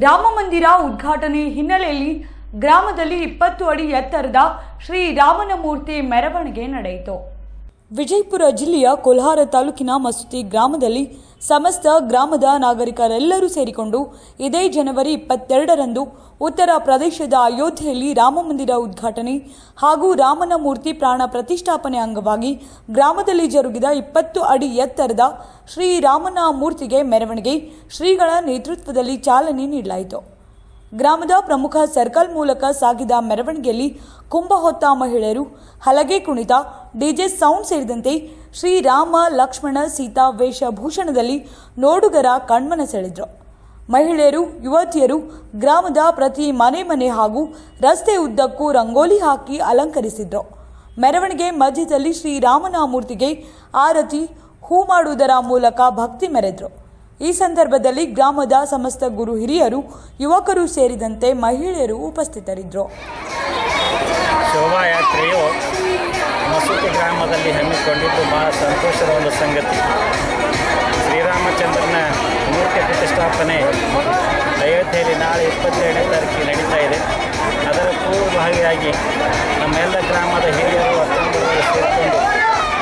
ರಾಮ ಮಂದಿರ ಉದ್ಘಾಟನೆ ಹಿನ್ನೆಲೆಯಲ್ಲಿ ಗ್ರಾಮದಲ್ಲಿ 20 ಅಡಿ ಎತ್ತರದ ಶ್ರೀರಾಮನ ಮೂರ್ತಿ ಮೆರವಣಿಗೆ ನಡೆಯಿತು. ವಿಜಯಪುರ ಜಿಲ್ಲೆಯ ಕೊಲ್ಹಾರ ತಾಲೂಕಿನ ಮಸೂತಿ ಗ್ರಾಮದಲ್ಲಿ ಸಮಸ್ತ ಗ್ರಾಮದ ನಾಗರಿಕರೆಲ್ಲರೂ ಸೇರಿಕೊಂಡು ಇದೇ ಜನವರಿ 22ರಂದು ಉತ್ತರ ಪ್ರದೇಶದ ಅಯೋಧ್ಯೆಯಲ್ಲಿ ರಾಮ ಮಂದಿರ ಉದ್ಘಾಟನೆ ಹಾಗೂ ರಾಮನ ಮೂರ್ತಿ ಪ್ರಾಣ ಪ್ರತಿಷ್ಠಾಪನೆ ಅಂಗವಾಗಿ ಗ್ರಾಮದಲ್ಲಿ ಜರುಗಿದ 20 ಅಡಿ ಎತ್ತರದ ಶ್ರೀರಾಮನ ಮೂರ್ತಿಗೆ ಮೆರವಣಿಗೆ ಶ್ರೀಗಳ ನೇತೃತ್ವದಲ್ಲಿ ಚಾಲನೆ ನೀಡಲಾಯಿತು. ಗ್ರಾಮದ ಪ್ರಮುಖ ಸರ್ಕಲ್ ಮೂಲಕ ಸಾಗಿದ ಮೆರವಣಿಗೆಯಲ್ಲಿ ಕುಂಭ ಹೊತ್ತ ಮಹಿಳೆಯರು, ಹಲಗೆ ಕುಣಿತ, ಡಿಜೆ ಸೌಂಡ್ ಸೇರಿದಂತೆ ಶ್ರೀರಾಮ ಲಕ್ಷ್ಮಣ ಸೀತಾ ವೇಷಭೂಷಣದಲ್ಲಿ ನೋಡುಗರ ಕಣ್ಮನ ಸೆಳೆದರು. ಮಹಿಳೆಯರು, ಯುವತಿಯರು ಗ್ರಾಮದ ಪ್ರತಿ ಮನೆ ಹಾಗೂ ರಸ್ತೆ ಉದ್ದಕ್ಕೂ ರಂಗೋಲಿ ಹಾಕಿ ಅಲಂಕರಿಸಿದ್ರು. ಮೆರವಣಿಗೆ ಮಧ್ಯದಲ್ಲಿ ಶ್ರೀರಾಮನ ಮೂರ್ತಿಗೆ ಆರತಿ, ಹೂ ಮಾಡುವುದರ ಮೂಲಕ ಭಕ್ತಿ ಮೆರೆದರು. ಈ ಸಂದರ್ಭದಲ್ಲಿ ಗ್ರಾಮದ ಸಮಸ್ತ ಗುರು ಹಿರಿಯರು, ಯುವಕರು ಸೇರಿದಂತೆ ಮಹಿಳೆಯರು ಉಪಸ್ಥಿತರಿದ್ದರು. ಶೋಭಾಯಾತ್ರೆಯು ಮಸೂತಿ ಗ್ರಾಮದಲ್ಲಿ ಹಮ್ಮಿಕೊಂಡಿದ್ದು ಬಹಳ ಸಂತೋಷದ ಒಂದು ಸಂಗತಿ. ಶ್ರೀರಾಮಚಂದ್ರನ ಮೂರ್ತಿ ಪ್ರತಿಷ್ಠಾಪನೆ ಅಯೋಧ್ಯೆಯಲ್ಲಿ ನಾಳೆ 22ನೇ ತಾರೀಕಿಗೆ ನಡೀತಾ ಇದೆ. ಅದರ ಪೂರ್ವಭಾವಿಯಾಗಿ ನಮ್ಮೆಲ್ಲ ಗ್ರಾಮದ ಹಿರಿಯರು ಅಕ್ಕಂದಿರು ಸೇರಿಕೊಂಡು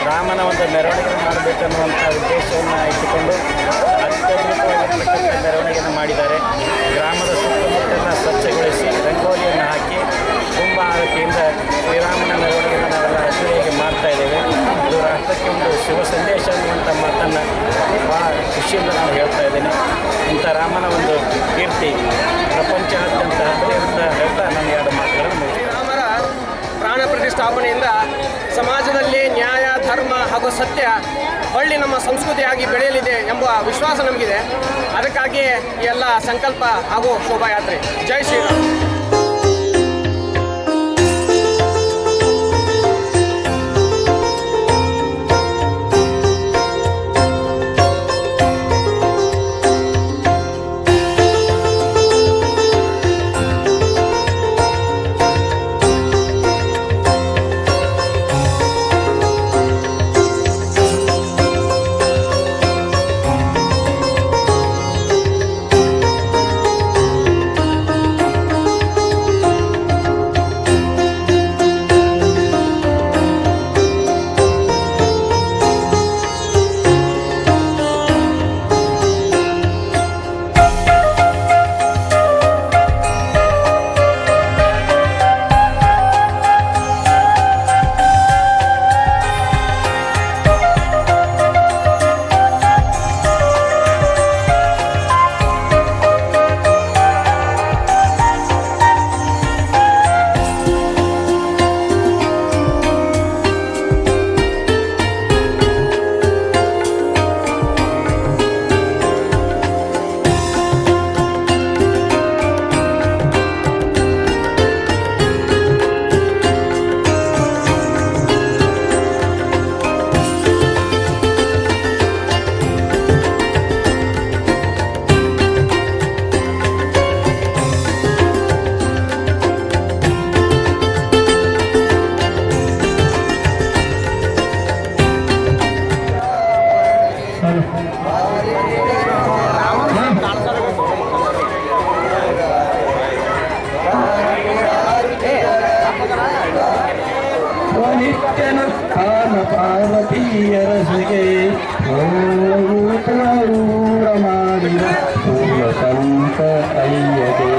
ರಾಮನ ಒಂದು ಮೆರವಣಿಗೆ ಮಾಡಬೇಕನ್ನುವಂಥ ಉದ್ದೇಶವನ್ನು ಇಟ್ಟುಕೊಂಡು ಅತ್ಯದ್ಭುತವಾಗಿರ್ತಕ್ಕಂಥ ಮೆರವಣಿಗೆಯನ್ನು ಮಾಡಿದ್ದಾರೆ. ಗ್ರಾಮದ ಸುತ್ತಮುತ್ತಲ ಸ್ವಚ್ಛಗೊಳಿಸಿ ರಂಗೋಲಿಯನ್ನು ಹಾಕಿ ಕುಂಭ ಆರತಿಯಿಂದ ಶ್ರೀರಾಮನ ಮೆರವಣಿಗೆಯನ್ನು ನಾವೆಲ್ಲ ಅದ್ದೂರಿಯಾಗಿ ಮಾಡ್ತಾ ಇದ್ದೇವೆ. ಇದು ರಾಷ್ಟ್ರಕ್ಕೆ ಒಂದು ಶುಭ ಸಂದೇಶ ಅನ್ನುವಂಥ ಮಾತನ್ನು ಭಾಳ ಖುಷಿಯಿಂದ ನಾನು ಹೇಳ್ತಾ ಇದ್ದೇನೆ. ಇಂಥ ರಾಮನ ಒಂದು ಕೀರ್ತಿ ಪ್ರಪಂಚಾದ್ಯಂತ ಹಬ್ಬಲಿ ಅಂತ ಹೇಳ್ತಾ ನಾನು ಎರಡು ಮಾತುಗಳನ್ನು ಮುಗಿಸ್ತೇನೆ. ರಾಮರ ಪ್ರಾಣ ಪ್ರತಿಷ್ಠಾಪನೆಯಿಂದ ಸಮಾಜದಲ್ಲಿ ನ್ಯಾಯ, ಧರ್ಮ ಹಾಗೂ ಸತ್ಯ ಹೊಳ್ಳಿ ನಮ್ಮ ಸಂಸ್ಕೃತಿಯಾಗಿ ಬೆಳೆಯಲಿದೆ ಎಂಬ ವಿಶ್ವಾಸ ನಮಗಿದೆ. ಅದಕ್ಕಾಗಿಯೇ ಈ ಎಲ್ಲ ಸಂಕಲ್ಪ ಹಾಗೂ ಶೋಭಾಯಾತ್ರೆ. ಜೈ ಶ್ರೀರಾಮ್. ಪಾರ್ವತೀಯ ರಸಿಗೆ ಮಾಡಿದ ಸಂತ ಅಯ್ಯದೆ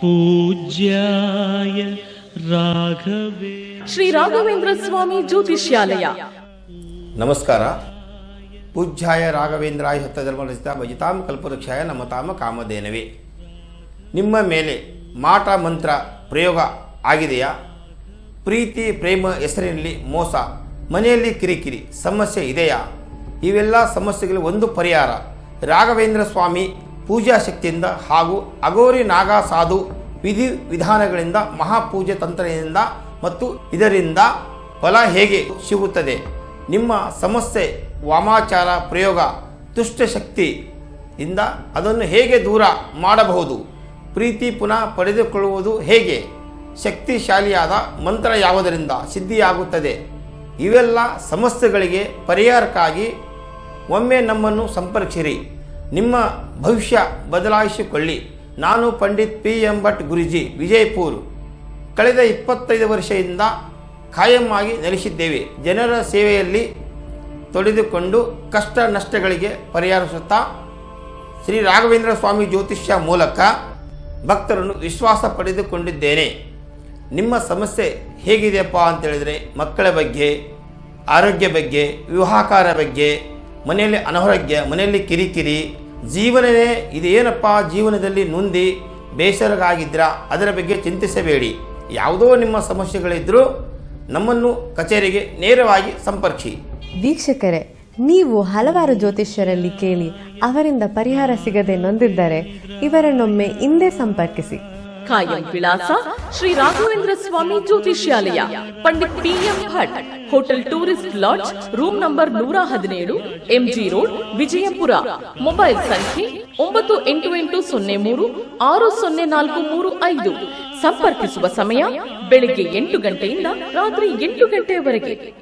पूज्याय राघवे ಶ್ರೀ ರಾಘವೇಂದ್ರ ಸ್ವಾಮಿ ಜ್ಯೋತಿಷ್ಯಾಲಯ. ನಮಸ್ಕಾರ. ಪೂಜ್ಯಾಯ ರಾಘವೇಂದ್ರಾಯ ಸತ್ಯಧರ್ಮರಚಿತ ಭಜಿತಾಂ ಕಲ್ಪವೃಕ್ಷಾಯ ನಮತಾಮ ಕಾಮಧೇನವೇ. ನಿಮ್ಮ ಮೇಲೆ ಮಾಟ ಮಂತ್ರ ಪ್ರಯೋಗ ಆಗಿದೆಯಾ? ಪ್ರೀತಿ ಪ್ರೇಮ ಹೆಸರಿನಲ್ಲಿ ಮೋಸ, ಮನೆಯಲ್ಲಿ ಕಿರಿಕಿರಿ ಸಮಸ್ಯೆ ಇದೆಯಾ? ಇವೆಲ್ಲ ಸಮಸ್ಯೆಗಳಿಗೆ ಒಂದು ಪರಿಹಾರ. ರಾಘವೇಂದ್ರ ಸ್ವಾಮಿ ಪೂಜಾ ಶಕ್ತಿಯಿಂದ ಹಾಗೂ ಅಗೋರಿ ನಾಗ ಸಾಧು ವಿಧಿ ವಿಧಾನಗಳಿಂದ ಮಹಾಪೂಜೆ ತಂತ್ರದಿಂದ ಮತ್ತು ಇದರಿಂದ ಫಲ ಹೇಗೆ ಸಿಗುತ್ತದೆ? ನಿಮ್ಮ ಸಮಸ್ಯೆ ವಾಮಾಚಾರ ಪ್ರಯೋಗ ದುಷ್ಟಶಕ್ತಿಯಿಂದ ಅದನ್ನು ಹೇಗೆ ದೂರ ಮಾಡಬಹುದು? ಪ್ರೀತಿ ಪುನಃ ಪಡೆದುಕೊಳ್ಳುವುದು ಹೇಗೆ? ಶಕ್ತಿಶಾಲಿಯಾದ ಮಂತ್ರ ಯಾವುದರಿಂದ ಸಿದ್ಧಿಯಾಗುತ್ತದೆ? ಇವೆಲ್ಲ ಸಮಸ್ಯೆಗಳಿಗೆ ಪರಿಹಾರಕ್ಕಾಗಿ ಒಮ್ಮೆ ನಮ್ಮನ್ನು ಸಂಪರ್ಕಿಸಿರಿ. ನಿಮ್ಮ ಭವಿಷ್ಯ ಬದಲಾಯಿಸಿಕೊಳ್ಳಿ. ನಾನು ಪಂಡಿತ್ PM ಭಟ್ ಗುರೂಜಿ, ವಿಜಯಪುರ. ಕಳೆದ 25 ವರ್ಷದಿಂದ ಕಾಯಂ ಆಗಿ ನೆಲೆಸಿದ್ದೇವೆ. ಜನರ ಸೇವೆಯಲ್ಲಿ ತೊಡೆದುಕೊಂಡು ಕಷ್ಟ ನಷ್ಟಗಳಿಗೆ ಪರಿಹರಿಸುತ್ತಾ ಶ್ರೀ ರಾಘವೇಂದ್ರ ಸ್ವಾಮಿ ಜ್ಯೋತಿಷ್ಯ ಮೂಲಕ ಭಕ್ತರನ್ನು ವಿಶ್ವಾಸ ಪಡೆದುಕೊಂಡಿದ್ದೇನೆ. ನಿಮ್ಮ ಸಮಸ್ಯೆ ಹೇಗಿದೆಯಪ್ಪ ಅಂತೇಳಿದರೆ, ಮಕ್ಕಳ ಬಗ್ಗೆ, ಆರೋಗ್ಯ ಬಗ್ಗೆ, ವಿವಾಹಕಾರ ಬಗ್ಗೆ, ಮನೆಯಲ್ಲಿ ಅನಾರೋಗ್ಯ, ಮನೆಯಲ್ಲಿ ಕಿರಿಕಿರಿ, ಜೀವನವೇ ಇದೇನಪ್ಪ ಜೀವನದಲ್ಲಿ ನೊಂದಿ ಬೇಸರಗಾಗಿದ್ರಾ ಅದರ ಬಗ್ಗೆ ಚಿಂತಿಸಬೇಡಿ. ಯಾವುದೋ ನಿಮ್ಮ ಸಮಸ್ಯೆಗಳಿದ್ದರೂ ನಮ್ಮನ್ನು ಕಚೇರಿಗೆ ನೇರವಾಗಿ ಸಂಪರ್ಕಿಸಿ. ವೀಕ್ಷಕರೇ, ನೀವು ಹಲವಾರು ಜ್ಯೋತಿಷ್ಯರಲ್ಲಿ ಕೇಳಿ ಅವರಿಂದ ಪರಿಹಾರ ಸಿಗದೆ ನೊಂದಿದ್ದರೆ ಇವರನ್ನೊಮ್ಮೆ ಹಿಂದೆ ಸಂಪರ್ಕಿಸಿ. ಕಾಯಂ ವಿಳಾಸ ಶ್ರೀ ರಾಘವೇಂದ್ರ ಸ್ವಾಮಿ ಜ್ಯೋತಿಷ್ಯಾಲಯ, Pandit PM Bhat, hotel tourist lodge, room number 117, MG road, Vijayapura. Mobile ಸಂಖ್ಯೆ 9880360435. ಸಂಪರ್ಕಿಸುವ ಸಮಯ ಬೆಳಿಗ್ಗೆ 8 ಗಂಟೆಯಿಂದ ರಾತ್ರಿ 8 ಗಂಟೆಯವರೆಗೆ.